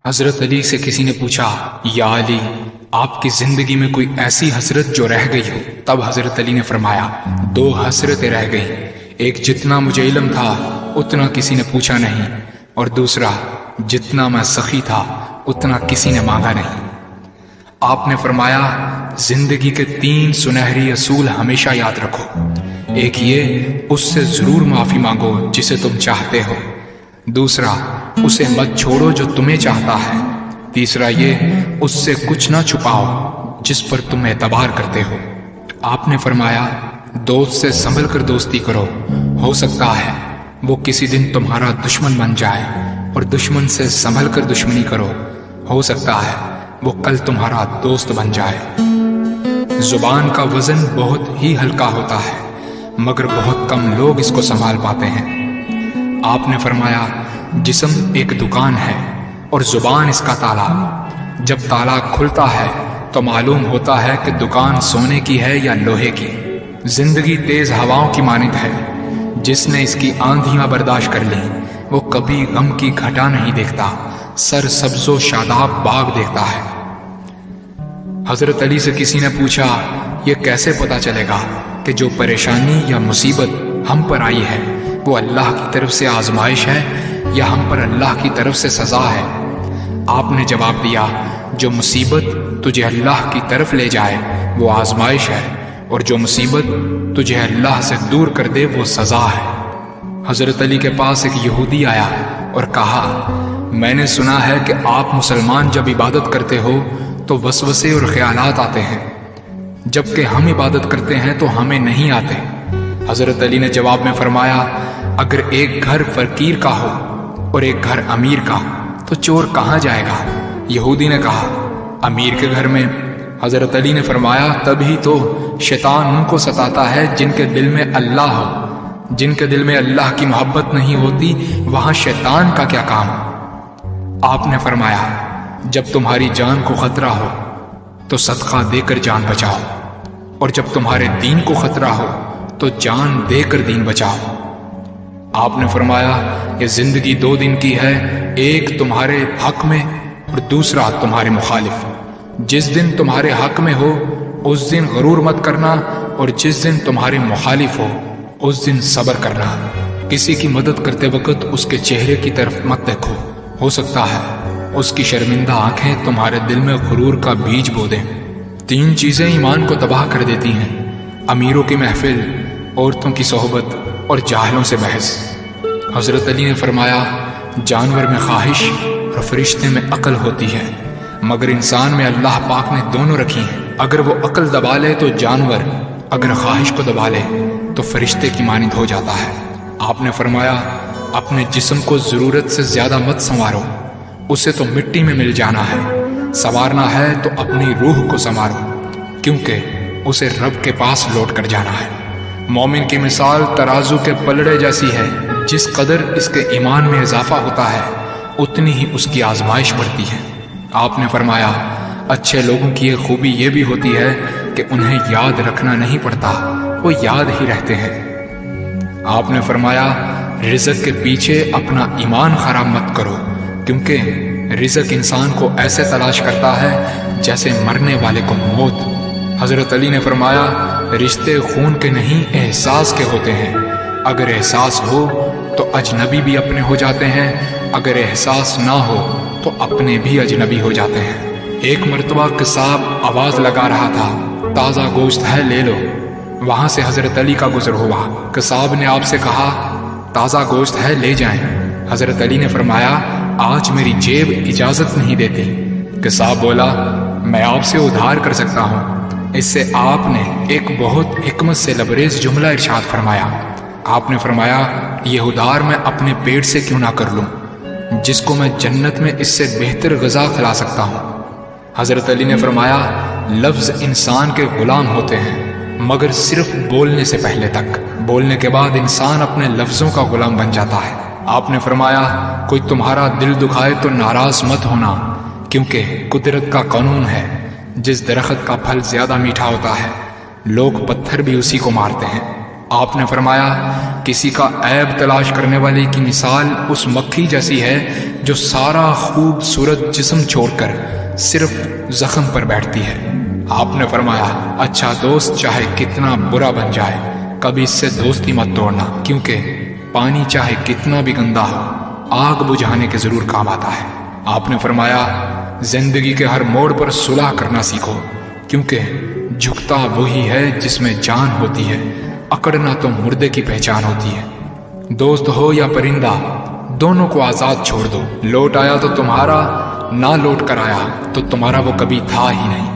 حضرت علی سے کسی نے پوچھا، یا علی، آپ کی زندگی میں کوئی ایسی حسرت جو رہ گئی ہو؟ تب حضرت علی نے فرمایا، دو حسرتیں رہ گئی، ایک جتنا مجھے علم تھا اتنا کسی نے پوچھا نہیں، اور دوسرا جتنا میں سخی تھا اتنا کسی نے مانگا نہیں۔ آپ نے فرمایا، زندگی کے 3 سنہری اصول ہمیشہ یاد رکھو۔ ایک یہ، اس سے ضرور معافی مانگو جسے تم چاہتے ہو۔ دوسرا، اسے مت چھوڑو جو تمہیں چاہتا ہے۔ تیسرا یہ، اس سے کچھ نہ چھپاؤ جس پر تم اعتبار کرتے ہو۔ آپ نے فرمایا، دوست سے سنبھل کر دوستی کرو، ہو سکتا ہے وہ کسی دن تمہارا دشمن بن جائے، اور دشمن سے سنبھل کر دشمنی کرو، ہو سکتا ہے وہ کل تمہارا دوست بن جائے۔ زبان کا وزن بہت ہی ہلکا ہوتا ہے، مگر بہت کم لوگ اس کو سنبھال پاتے ہیں۔ آپ نے فرمایا، جسم ایک دکان ہے اور زبان اس کا تالا۔ جب تالا کھلتا ہے تو معلوم ہوتا ہے کہ دکان سونے کی ہے یا لوہے کی۔ زندگی تیز ہواؤں کی مانند ہے، جس نے اس کی آندھیاں برداشت کر لی وہ کبھی غم کی گھٹا نہیں دیکھتا، سر سبز و شاداب باغ دیکھتا ہے۔ حضرت علی سے کسی نے پوچھا، یہ کیسے پتا چلے گا کہ جو پریشانی یا مصیبت ہم پر آئی ہے وہ اللہ کی طرف سے آزمائش ہے یا ہم پر اللہ کی طرف سے سزا ہے؟ آپ نے جواب دیا، جو مصیبت تجھے اللہ کی طرف لے جائے وہ آزمائش ہے، اور جو مصیبت تجھے اللہ سے دور کر دے وہ سزا ہے۔ حضرت علی کے پاس ایک یہودی آیا اور کہا، میں نے سنا ہے کہ آپ مسلمان جب عبادت کرتے ہو تو وسوسے اور خیالات آتے ہیں، جبکہ ہم عبادت کرتے ہیں تو ہمیں نہیں آتے۔ حضرت علی نے جواب میں فرمایا، اگر ایک گھر فقیر کا ہو اور ایک گھر امیر کا تو چور کہاں جائے گا؟ یہودی نے کہا، امیر کے گھر میں۔ حضرت علی نے فرمایا، تبھی تو شیطان ان کو ستاتا ہے جن کے دل میں اللہ ہو۔ جن کے دل میں اللہ کی محبت نہیں ہوتی وہاں شیطان کا کیا کام؟ آپ نے فرمایا، جب تمہاری جان کو خطرہ ہو تو صدقہ دے کر جان بچاؤ، اور جب تمہارے دین کو خطرہ ہو تو جان دے کر دین بچاؤ۔ آپ نے فرمایا، یہ زندگی 2 دن کی ہے، ایک تمہارے حق میں اور دوسرا تمہارے مخالف۔ جس دن تمہارے حق میں ہو اس دن غرور مت کرنا، اور جس دن تمہارے مخالف ہو اس دن صبر کرنا۔ کسی کی مدد کرتے وقت اس کے چہرے کی طرف مت دیکھو، ہو سکتا ہے اس کی شرمندہ آنکھیں تمہارے دل میں غرور کا بیج بو دیں۔ 3 چیزیں ایمان کو تباہ کر دیتی ہیں، امیروں کی محفل، عورتوں کی صحبت اور جاہلوں سے بحث۔ حضرت علی نے فرمایا، جانور میں خواہش اور فرشتے میں عقل ہوتی ہے، مگر انسان میں اللہ پاک نے دونوں رکھی ہیں۔ اگر وہ عقل دبا لے تو جانور، اگر خواہش کو دبا لے تو فرشتے کی مانند ہو جاتا ہے۔ آپ نے فرمایا، اپنے جسم کو ضرورت سے زیادہ مت سنوارو، اسے تو مٹی میں مل جانا ہے۔ سنوارنا ہے تو اپنی روح کو سنوارو، کیونکہ اسے رب کے پاس لوٹ کر جانا ہے۔ مومن کی مثال ترازو کے پلڑے جیسی ہے، جس قدر اس کے ایمان میں اضافہ ہوتا ہے اتنی ہی اس کی آزمائش بڑھتی ہے۔ آپ نے فرمایا، اچھے لوگوں کی ایک خوبی یہ بھی ہوتی ہے کہ انہیں یاد رکھنا نہیں پڑتا، وہ یاد ہی رہتے ہیں۔ آپ نے فرمایا، رزق کے پیچھے اپنا ایمان خراب مت کرو، کیونکہ رزق انسان کو ایسے تلاش کرتا ہے جیسے مرنے والے کو موت۔ حضرت علی نے فرمایا، رشتے خون کے نہیں احساس کے ہوتے ہیں، اگر احساس ہو تو اجنبی بھی اپنے ہو جاتے ہیں، اگر احساس نہ ہو تو اپنے بھی اجنبی ہو جاتے ہیں۔ ایک مرتبہ قصاب آواز لگا رہا تھا، تازہ گوشت ہے لے لو۔ وہاں سے حضرت علی کا گزر ہوا، قصاب نے آپ سے کہا، تازہ گوشت ہے لے جائیں۔ حضرت علی نے فرمایا، آج میری جیب اجازت نہیں دیتی۔ قصاب بولا، میں آپ سے ادھار کر سکتا ہوں۔ اس سے آپ نے ایک بہت حکمت سے لبریز جملہ ارشاد فرمایا۔ آپ نے فرمایا، یہ ادھار میں اپنے پیٹ سے کیوں نہ کر لوں، جس کو میں جنت میں اس سے بہتر غذا کھلا سکتا ہوں۔ حضرت علی نے فرمایا، لفظ انسان کے غلام ہوتے ہیں مگر صرف بولنے سے پہلے تک، بولنے کے بعد انسان اپنے لفظوں کا غلام بن جاتا ہے۔ آپ نے فرمایا، کوئی تمہارا دل دکھائے تو ناراض مت ہونا، کیونکہ قدرت کا قانون ہے، جس درخت کا پھل زیادہ میٹھا ہوتا ہے لوگ پتھر بھی اسی کو مارتے ہیں۔ آپ نے فرمایا کسی کا عیب تلاش کرنے والے کی مثال اس مکھی جیسی ہے جو سارا خوبصورت جسم چھوڑ کر صرف زخم پر بیٹھتی ہے۔ آپ نے فرمایا اچھا دوست چاہے کتنا برا بن جائے کبھی اس سے دوستی مت توڑنا، کیونکہ پانی چاہے کتنا بھی گندا ہو آگ بجھانے کے ضرور کام آتا ہے۔ آپ نے فرمایا زندگی کے ہر موڑ پر صلح کرنا سیکھو، کیونکہ جھکتا وہی ہے جس میں جان ہوتی ہے، اکڑنا تو مردے کی پہچان ہوتی ہے۔ دوست ہو یا پرندہ دونوں کو آزاد چھوڑ دو، لوٹ آیا تو تمہارا، نہ لوٹ کر آیا تو تمہارا وہ کبھی تھا ہی نہیں۔